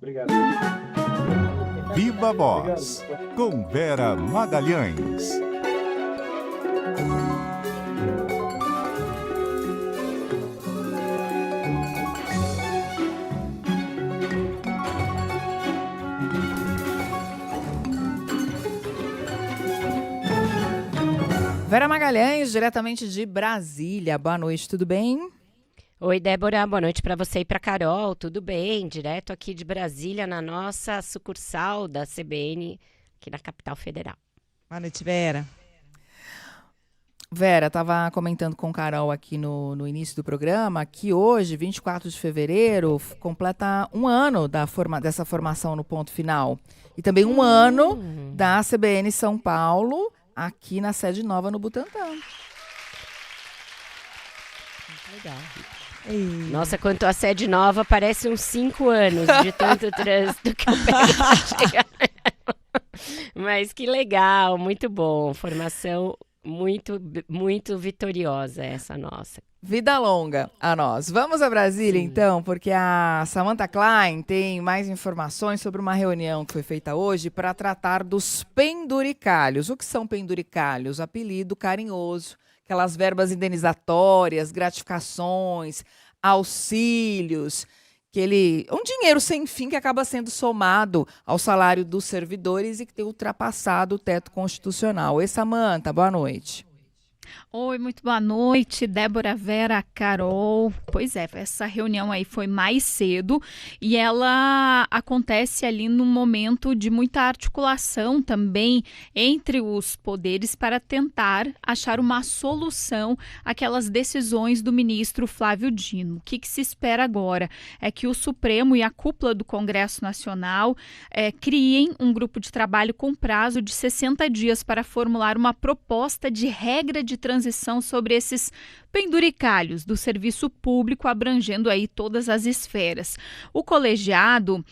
Obrigado. Viva Voz, com Vera Magalhães. Vera Magalhães, diretamente de Brasília. Boa noite, tudo bem? Oi, Débora, boa noite para você e para Carol, tudo bem? Direto aqui de Brasília, na nossa sucursal da CBN, aqui na capital federal. Boa noite, Vera. Vera, estava comentando com Carol aqui no início do programa que hoje, 24 de fevereiro, completa um ano dessa formação no Ponto Final. E também um ano da CBN São Paulo, aqui na sede nova no Butantã. Muito legal. Nossa, quanto a sede nova, parece uns 5 anos de tanto trânsito que eu pego pra chegar. Mas que legal, muito bom. Formação muito, muito vitoriosa essa nossa. Vida longa a nós. Vamos a Brasília, então, porque a Samantha Klein tem mais informações sobre uma reunião que foi feita hoje para tratar dos penduricalhos. O que são penduricalhos? Apelido carinhoso, aquelas verbas indenizatórias, gratificações, auxílios, um dinheiro sem fim que acaba sendo somado ao salário dos servidores e que tem ultrapassado o teto constitucional. Oi, Samantha, boa noite. Oi, muito boa noite, Débora, Vera, Carol. Pois é, essa reunião aí foi mais cedo e ela acontece ali num momento de muita articulação também entre os poderes para tentar achar uma solução àquelas decisões do ministro Flávio Dino. O que se espera agora é que o Supremo e a cúpula do Congresso Nacional criem um grupo de trabalho com prazo de 60 dias para formular uma proposta de regra de transição sobre esses penduricalhos do serviço público, abrangendo aí todas as esferas. O colegiado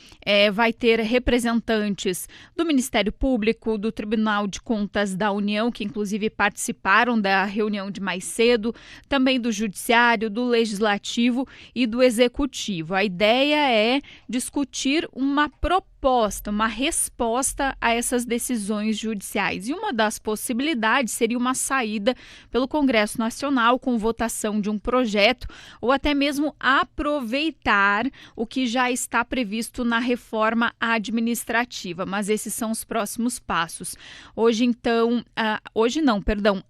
vai ter representantes do Ministério Público, do Tribunal de Contas da União, que inclusive participaram da reunião de mais cedo, também do Judiciário, do Legislativo e do Executivo. A ideia é discutir uma proposta, uma resposta a essas decisões judiciais. E uma das possibilidades seria uma saída pelo Congresso Nacional com votação de um projeto ou até mesmo aproveitar o que já está previsto na reforma administrativa. Mas esses são os próximos passos.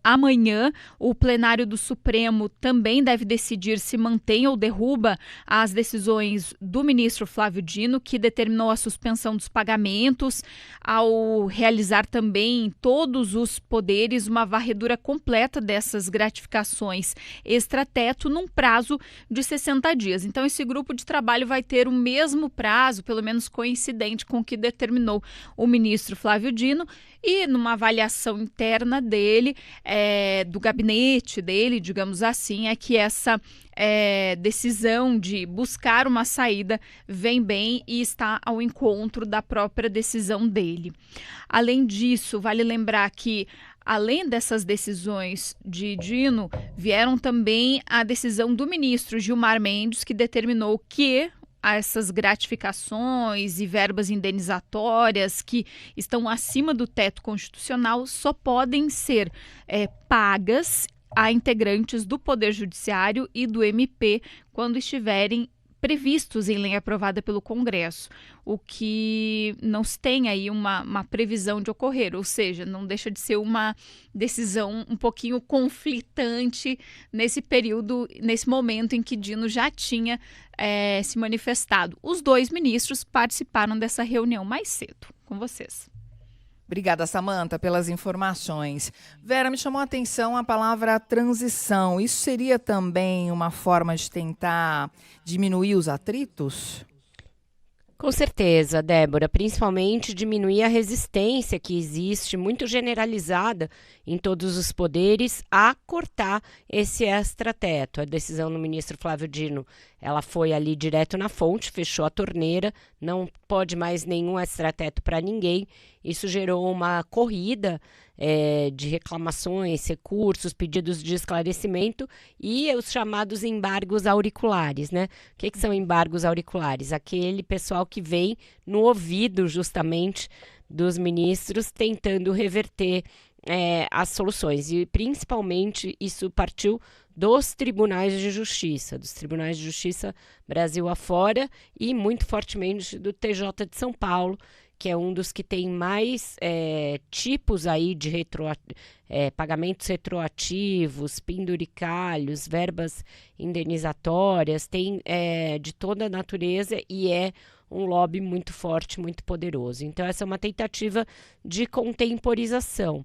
Amanhã o plenário do Supremo também deve decidir se mantém ou derruba as decisões do ministro Flávio Dino, que determinou a suspensão dos pagamentos, ao realizar também em todos os poderes uma varredura completa dessas gratificações extrateto num prazo de 60 dias. Então, esse grupo de trabalho vai ter o mesmo prazo, pelo menos coincidente com o que determinou o ministro Flávio Dino, e numa avaliação interna dele, do gabinete dele, digamos assim, é que essa decisão de buscar uma saída vem bem e está ao encontro da própria decisão dele. Além disso, vale lembrar que além dessas decisões de Dino, vieram também a decisão do ministro Gilmar Mendes, que determinou que essas gratificações e verbas indenizatórias que estão acima do teto constitucional só podem ser pagas a integrantes do Poder Judiciário e do MP quando estiverem previstos em lei aprovada pelo Congresso, o que não se tem aí uma previsão de ocorrer, ou seja, não deixa de ser uma decisão um pouquinho conflitante nesse período, nesse momento em que Dino já tinha se manifestado. Os dois ministros participaram dessa reunião mais cedo. Com vocês. Obrigada, Samantha, pelas informações. Vera, me chamou a atenção a palavra transição. Isso seria também uma forma de tentar diminuir os atritos? Com certeza, Débora, principalmente diminuir a resistência que existe, muito generalizada em todos os poderes, a cortar esse extrateto. A decisão do ministro Flávio Dino, ela foi ali direto na fonte, fechou a torneira, não pode mais nenhum extrateto para ninguém. Isso gerou uma corrida de reclamações, recursos, pedidos de esclarecimento e os chamados embargos auriculares, né? O que são embargos auriculares? Aquele pessoal que vem no ouvido, justamente, dos ministros tentando reverter as soluções. E, principalmente, isso partiu dos tribunais de justiça Brasil afora e, muito fortemente, do TJ de São Paulo, que é um dos que tem mais tipos aí de pagamentos retroativos, penduricalhos, verbas indenizatórias, tem de toda a natureza e é um lobby muito forte, muito poderoso. Então, essa é uma tentativa de contemporização.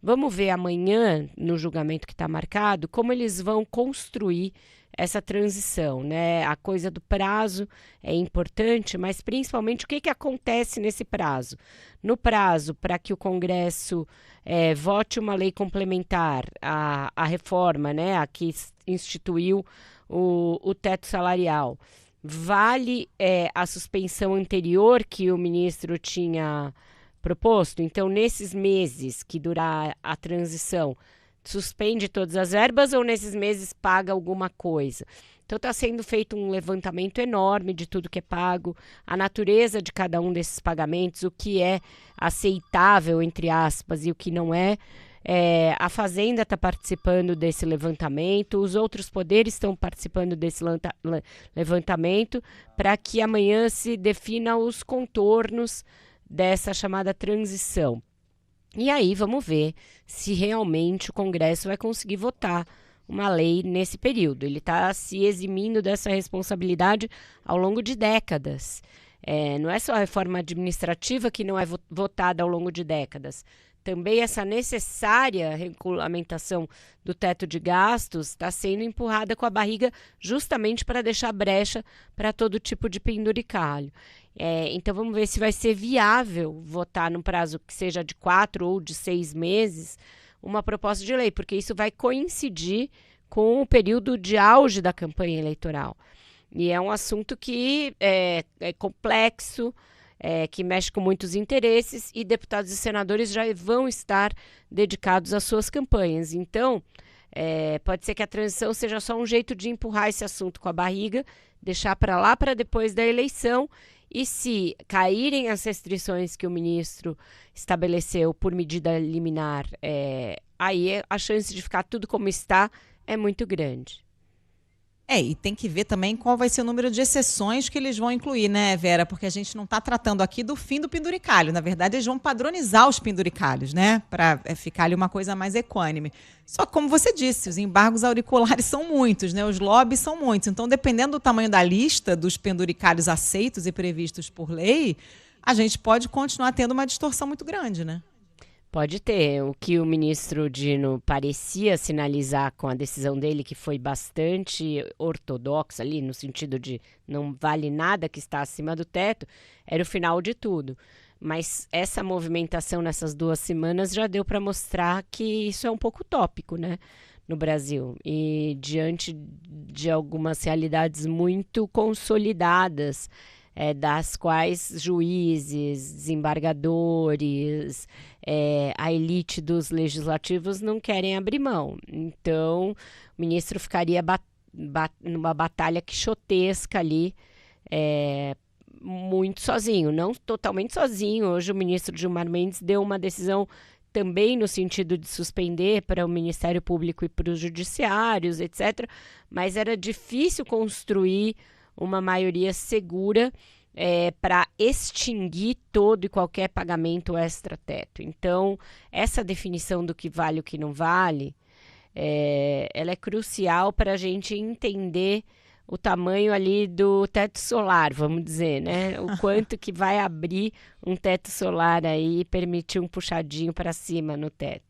Vamos ver amanhã, no julgamento que está marcado, como eles vão construir essa transição, né? A coisa do prazo é importante, mas principalmente o que acontece nesse prazo. No prazo, para que o Congresso vote uma lei complementar à reforma, né? A que instituiu o teto salarial. Vale a suspensão anterior que o ministro tinha proposto? Então, nesses meses que durar a transição, suspende todas as verbas ou nesses meses paga alguma coisa? Então, está sendo feito um levantamento enorme de tudo que é pago, a natureza de cada um desses pagamentos, o que é aceitável, entre aspas, e o que não é. A Fazenda está participando desse levantamento, os outros poderes estão participando desse levantamento para que amanhã se defina os contornos dessa chamada transição. E aí vamos ver se realmente o Congresso vai conseguir votar uma lei nesse período. Ele está se eximindo dessa responsabilidade ao longo de décadas. Não é só a reforma administrativa que não é votada ao longo de décadas. Também essa necessária regulamentação do teto de gastos está sendo empurrada com a barriga justamente para deixar brecha para todo tipo de penduricalho. Então, vamos ver se vai ser viável votar num prazo que seja de 4 ou de 6 meses uma proposta de lei, porque isso vai coincidir com o período de auge da campanha eleitoral. E é um assunto que é complexo, que mexe com muitos interesses e deputados e senadores já vão estar dedicados às suas campanhas. Então, pode ser que a transição seja só um jeito de empurrar esse assunto com a barriga, deixar para lá para depois da eleição. E se caírem as restrições que o ministro estabeleceu por medida liminar, aí a chance de ficar tudo como está é muito grande. E tem que ver também qual vai ser o número de exceções que eles vão incluir, né, Vera? Porque a gente não está tratando aqui do fim do penduricalho. Na verdade, eles vão padronizar os penduricalhos, né? Para ficar ali uma coisa mais equânime. Só que, como você disse, os embargos auriculares são muitos, né? Os lobbies são muitos. Então, dependendo do tamanho da lista dos penduricalhos aceitos e previstos por lei, a gente pode continuar tendo uma distorção muito grande, né? Pode ter. O que o ministro Dino parecia sinalizar com a decisão dele, que foi bastante ortodoxa ali, no sentido de não vale nada que está acima do teto, era o final de tudo. Mas essa movimentação nessas 2 semanas já deu para mostrar que isso é um pouco utópico, né, no Brasil. E diante de algumas realidades muito consolidadas, das quais juízes, desembargadores, a elite dos legislativos não querem abrir mão. Então, o ministro ficaria numa batalha quixotesca ali, muito sozinho, não totalmente sozinho. Hoje o ministro Gilmar Mendes deu uma decisão também no sentido de suspender para o Ministério Público e para os judiciários, etc. Mas era difícil construir uma maioria segura para extinguir todo e qualquer pagamento extra-teto. Então, essa definição do que vale e o que não vale, ela é crucial para a gente entender o tamanho ali do teto solar, vamos dizer, né? O quanto que vai abrir um teto solar aí e permitir um puxadinho para cima no teto.